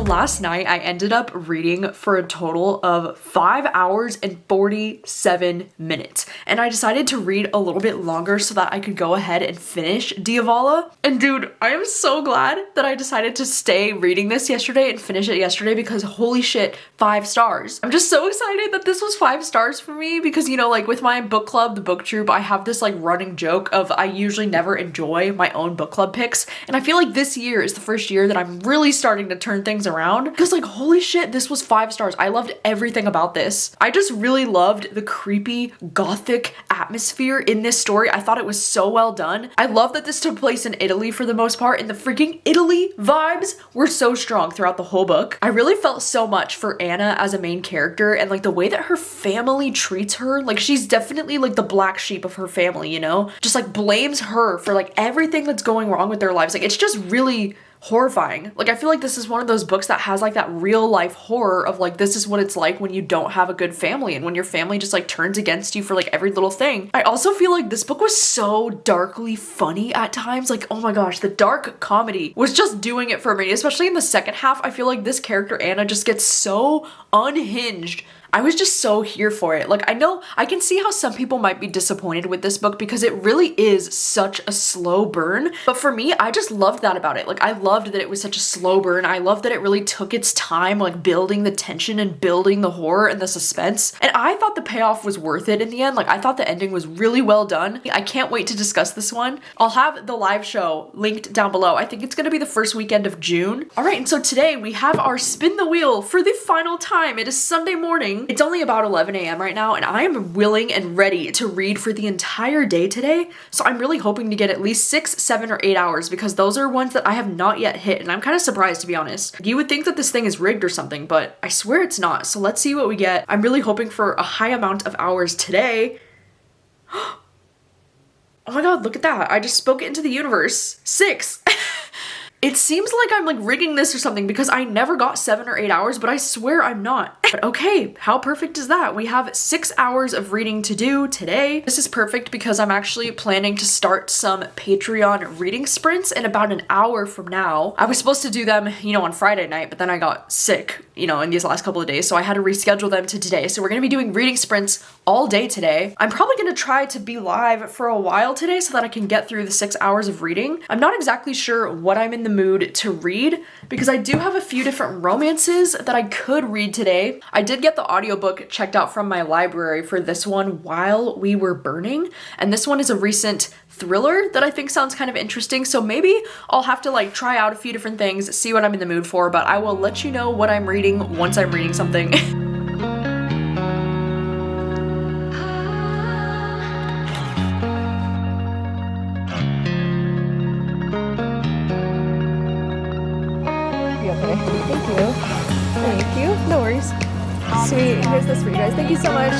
Last night I ended up reading for a total of 5 hours and 47 minutes, and I decided to read a little bit longer so that I could go ahead and finish Diavala. And dude, I am so glad that I decided to stay reading this yesterday and finish it yesterday, because holy shit, 5 stars. I'm just so excited that this was 5 stars for me, because you know, like with my book club, the booktube, I have this like running joke of I usually never enjoy my own book club picks, and I feel like this year is the first year that I'm really starting to turn things around, because like holy shit, this was 5 stars. I loved everything about this. I just really loved the creepy gothic atmosphere in this story. I thought it was so well done. I love that this took place in Italy for the most part, and the freaking Italy vibes were so strong throughout the whole book. I really felt so much for Anna as a main character, and like the way that her family treats her. Like she's definitely like the black sheep of her family, you know? Just like blames her for like everything that's going wrong with their lives. Like it's just really horrifying. Like, I feel like this is one of those books that has like that real life horror of like, this is what it's like when you don't have a good family and when your family just like turns against you for like every little thing. I also feel like this book was so darkly funny at times. Like, oh my gosh, the dark comedy was just doing it for me, especially in the second half. I feel like this character Anna just gets so unhinged. I was just so here for it. Like, I know I can see how some people might be disappointed with this book because it really is such a slow burn. But for me, I just loved that about it. Like, I loved that it was such a slow burn. I loved that it really took its time, like building the tension and building the horror and the suspense. And I thought the payoff was worth it in the end. Like, I thought the ending was really well done. I can't wait to discuss this one. I'll have the live show linked down below. I think it's gonna be the first weekend of June. All right, and so today we have our spin the wheel for the final time. It is Sunday morning. It's only about 11 a.m. right now, and I am willing and ready to read for the entire day today. So I'm really hoping to get at least 6, 7, or 8 hours because those are ones that I have not yet hit, and I'm kind of surprised, to be honest. You would think that this thing is rigged or something, but I swear it's not. So let's see what we get. I'm really hoping for a high amount of hours today. Oh my god, look at that. I just spoke it into the universe. 6. It seems like I'm like rigging this or something because I never got 7 or 8 hours, but I swear I'm not. But okay, how perfect is that? We have 6 hours of reading to do today. This is perfect because I'm actually planning to start some Patreon reading sprints in about an hour from now. I was supposed to do them, you know, on Friday night, but then I got sick, you know, in these last couple of days, so I had to reschedule them to today. So we're gonna be doing reading sprints all day today. I'm probably gonna try to be live for a while today so that I can get through the 6 hours of reading. I'm not exactly sure what I'm in the mood to read because I do have a few different romances that I could read today. I did get the audiobook checked out from my library for this one while we were burning, and this one is a recent thriller that I think sounds kind of interesting, so maybe I'll have to like try out a few different things, see what I'm in the mood for, but I will let you know what I'm reading once I'm reading something. Thank you. No worries. Sweet. Here's this for you guys. Thank you so much.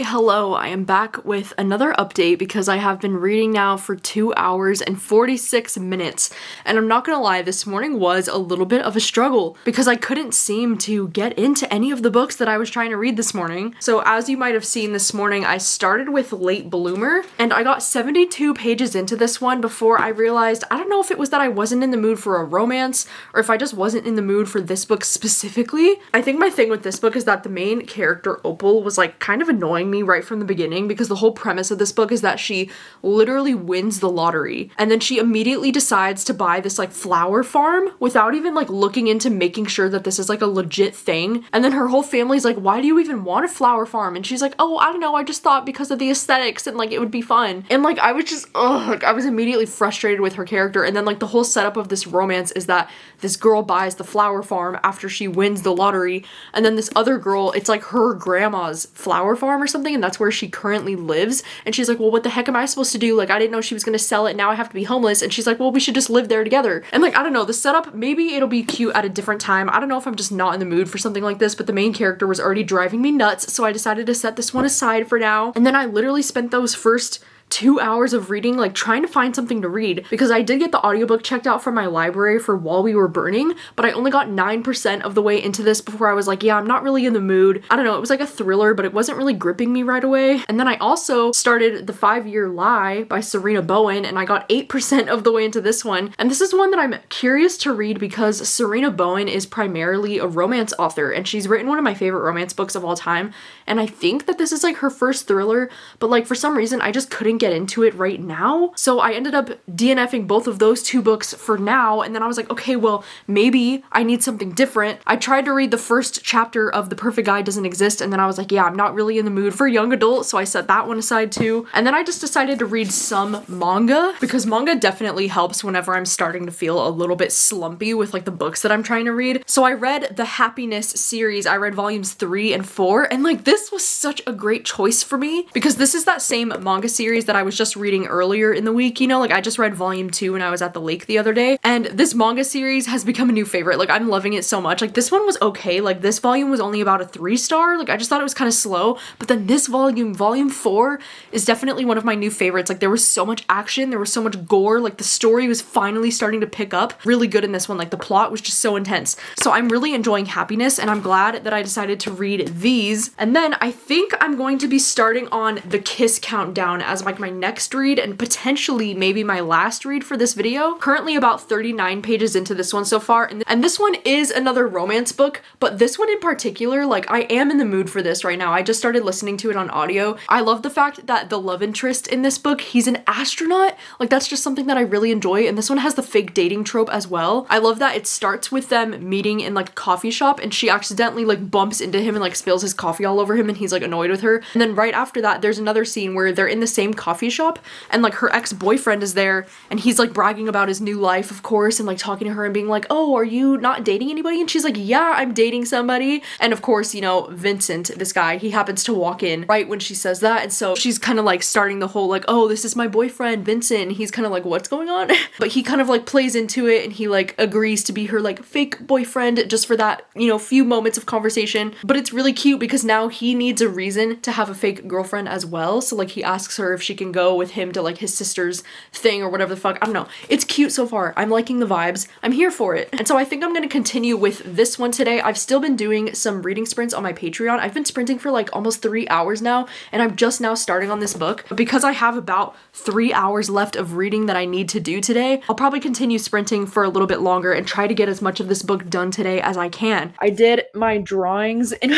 Hello, I am back with another update because I have been reading now for 2 hours and 46 minutes, and I'm not gonna lie, this morning was a little bit of a struggle because I couldn't seem to get into any of the books that I was trying to read this morning. So as you might have seen this morning, I started with Late Bloomer, and I got 72 pages into this one before I realized, I don't know if it was that I wasn't in the mood for a romance, or if I just wasn't in the mood for this book specifically. I think my thing with this book is that the main character, Opal, was like kind of annoying me right from the beginning because the whole premise of this book is that she literally wins the lottery and then she immediately decides to buy this like flower farm without even like looking into making sure that this is like a legit thing. And then her whole family's like, why do you even want a flower farm? And she's like, oh, I don't know, I just thought because of the aesthetics and like it would be fun. And like I was just, like I was immediately frustrated with her character. And then like the whole setup of this romance is that this girl buys the flower farm after she wins the lottery, and then this other girl, it's like her grandma's flower farm or something, and that's where she currently lives. And she's like, well, what the heck am I supposed to do? Like, I didn't know she was gonna sell it, now I have to be homeless. And she's like, well, we should just live there together. And like, I don't know, the setup, maybe it'll be cute at a different time. I don't know if I'm just not in the mood for something like this, but the main character was already driving me nuts, so I decided to set this one aside for now. And then I literally spent those first 2 hours of reading like trying to find something to read because I did get the audiobook checked out from my library for While We Were Burning, but I only got 9% of the way into this before I was like, yeah, I'm not really in the mood. I don't know, it was like a thriller, but it wasn't really gripping me right away. And then I also started The 5-Year Lie by Serena Bowen, and I got 8% of the way into this one. And this is one that I'm curious to read because Serena Bowen is primarily a romance author, and she's written one of my favorite romance books of all time. And I think that this is like her first thriller, but like for some reason I just couldn't get into it right now. So I ended up DNFing both of those 2 books for now, and then I was like, okay, well, maybe I need something different. I tried to read the first chapter of The Perfect Guy Doesn't Exist, and then I was like, yeah, I'm not really in the mood for young adult, so I set that one aside too. And then I just decided to read some manga because manga definitely helps whenever I'm starting to feel a little bit slumpy with like the books that I'm trying to read. So I read the Happiness series. I read volumes 3 and 4, and like this was such a great choice for me because this is that same manga series series that I was just reading earlier in the week, you know, like I just read volume 2 when I was at the lake the other day, and this manga series has become a new favorite. Like I'm loving it so much. Like this one was okay, like this volume was only about a 3-star, like I just thought it was kind of slow, but then this volume 4, is definitely one of my new favorites. Like there was so much action, there was so much gore, like the story was finally starting to pick up really good in this one. Like the plot was just so intense. So I'm really enjoying Happiness, and I'm glad that I decided to read these. And then I think I'm going to be starting on The Kiss Countdown as like my next read, and potentially maybe my last read for this video. Currently about 39 pages into this one so far, and this one is another romance book, but this one in particular, like I am in the mood for this right now. I just started listening to it on audio. I love the fact that the love interest in this book, he's an astronaut. Like that's just something that I really enjoy, and this one has the fake dating trope as well. I love that it starts with them meeting in like a coffee shop, and she accidentally like bumps into him and like spills his coffee all over him, and he's like annoyed with her. And then right after that, there's another scene where they're in the same coffee shop, and like her ex-boyfriend is there, and he's like bragging about his new life, of course, and like talking to her and being like, oh, are you not dating anybody? And she's like, yeah, I'm dating somebody. And of course, you know, Vincent, this guy, he happens to walk in right when she says that, and so she's kind of like starting the whole like, oh, this is my boyfriend Vincent. He's kind of like, what's going on? But he kind of like plays into it, and he like agrees to be her like fake boyfriend just for that, you know, few moments of conversation. But it's really cute because now he needs a reason to have a fake girlfriend as well. So like he asks her if she can go with him to like his sister's thing or whatever the fuck. I don't know. It's cute so far. I'm liking the vibes. I'm here for it. And so I think I'm going to continue with this one today. I've still been doing some reading sprints on my Patreon. I've been sprinting for like almost 3 hours now, and I'm just now starting on this book. But because I have about 3 hours left of reading that I need to do today, I'll probably continue sprinting for a little bit longer and try to get as much of this book done today as I can. I did my drawings and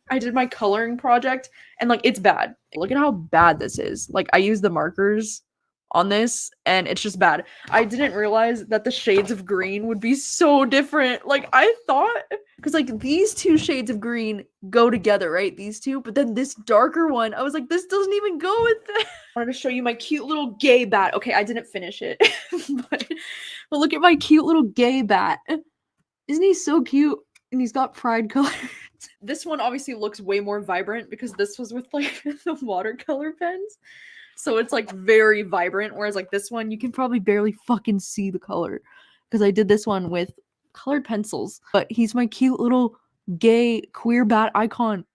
I did my coloring project, and like it's bad. Look at how bad this is. Like I use the markers on this and it's just bad. I didn't realize that the shades of green would be so different. Like I thought, because like these two shades of green go together, right? These two, but then this darker one, I was like, this doesn't even go with that. I wanted to show you my cute little gay bat. Okay, I didn't finish it, but look at my cute little gay bat. Isn't he so cute? And he's got pride colors. This one obviously looks way more vibrant because this was with like the watercolor pens. So it's like very vibrant, whereas like this one, you can probably barely fucking see the color because I did this one with colored pencils. But he's my cute little gay queer bat icon.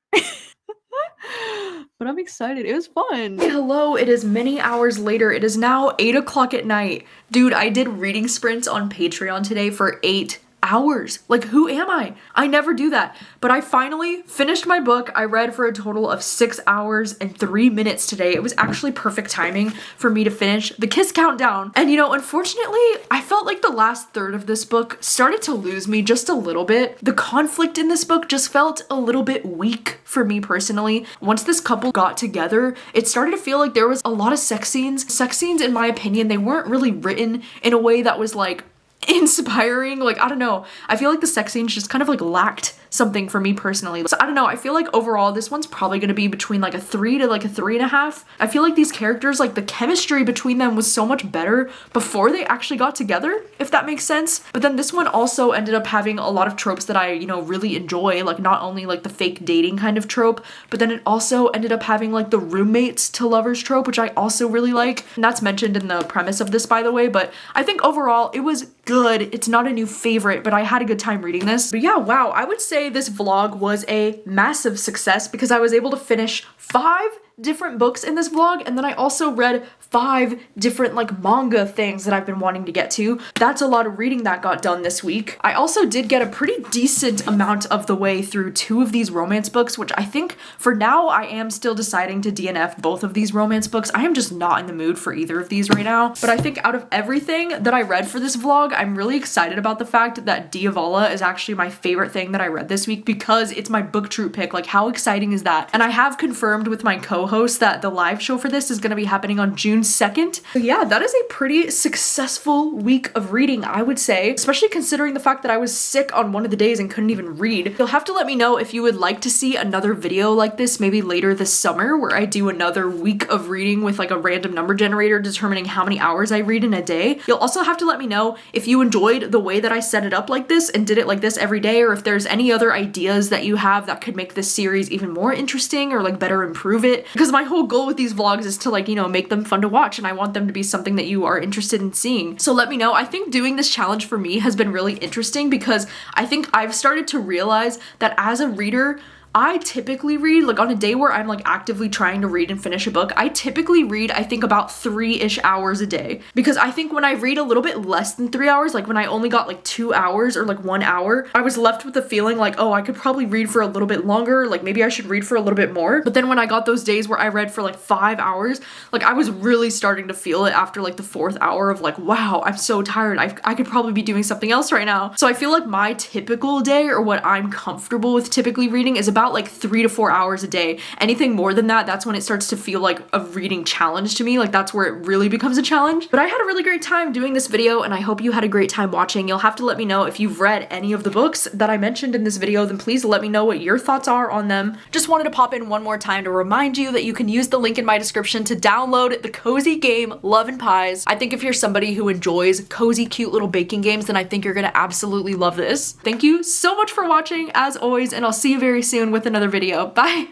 But I'm excited. It was fun. Hello, it is many hours later. It is now 8 o'clock at night. Dude, I did reading sprints on Patreon today for 8 hours. Like, who am I? I never do that. But I finally finished my book. I read for a total of 6 hours and 3 minutes today. It was actually perfect timing for me to finish The Kiss Countdown. And you know, unfortunately, I felt like the last third of this book started to lose me just a little bit. The conflict in this book just felt a little bit weak for me personally. Once this couple got together, it started to feel like there was a lot of sex scenes. Sex scenes, in my opinion, they weren't really written in a way that was like inspiring. Like, I don't know. I feel like the sex scenes just kind of like lacked something for me personally. So I don't know. I feel like overall this one's probably going to be between like a 3 to like a 3.5. I feel like these characters, like the chemistry between them was so much better before they actually got together, if that makes sense. But then this one also ended up having a lot of tropes that I, you know, really enjoy. Like not only like the fake dating kind of trope, but then it also ended up having like the roommates to lovers trope, which I also really like. And that's mentioned in the premise of this, by the way. But I think overall it was good. It's not a new favorite, but I had a good time reading this. But yeah, wow, I would say this vlog was a massive success because I was able to finish 5 different books in this vlog, and then I also read 5 different like manga things that I've been wanting to get to. That's a lot of reading that got done this week. I also did get a pretty decent amount of the way through 2 of these romance books, which I think for now I am still deciding to DNF both of these romance books. I am just not in the mood for either of these right now. But I think out of everything that I read for this vlog, I'm really excited about the fact that Diavala is actually my favorite thing that I read this week because it's my BookTube pick. Like, how exciting is that? And I have confirmed with my co-host that the live show for this is going to be happening on June 2nd. So yeah, that is a pretty successful week of reading, I would say, especially considering the fact that I was sick on one of the days and couldn't even read. You'll have to let me know if you would like to see another video like this maybe later this summer where I do another week of reading with like a random number generator determining how many hours I read in a day. You'll also have to let me know if you enjoyed the way that I set it up like this and did it like this every day, or if there's any other ideas that you have that could make this series even more interesting or like better improve it. because my whole goal with these vlogs is to like, you know, make them fun to watch, and I want them to be something that you are interested in seeing. So let me know. I think doing this challenge for me has been really interesting because I think I've started to realize that as a reader, I typically read, like on a day where I'm like actively trying to read and finish a book, I typically read, I think about 3-ish hours a day. Because I think when I read a little bit less than 3 hours, like when I only got like 2 hours or like 1 hour, I was left with the feeling like, oh, I could probably read for a little bit longer, like maybe I should read for a little bit more. But then when I got those days where I read for like 5 hours, like I was really starting to feel it after like the 4th hour of like, wow, I'm so tired. I could probably be doing something else right now. So I feel like my typical day, or what I'm comfortable with typically reading, is about like 3 to 4 hours a day. Anything more than that, that's when it starts to feel like a reading challenge to me. Like that's where it really becomes a challenge. But I had a really great time doing this video, and I hope you had a great time watching. You'll have to let me know if you've read any of the books that I mentioned in this video, then please let me know what your thoughts are on them. Just wanted to pop in one more time to remind you that you can use the link in my description to download the cozy game Love and Pies. I think if you're somebody who enjoys cozy, cute little baking games, then I think you're gonna absolutely love this. Thank you so much for watching as always, and I'll see you very soon with another video. Bye!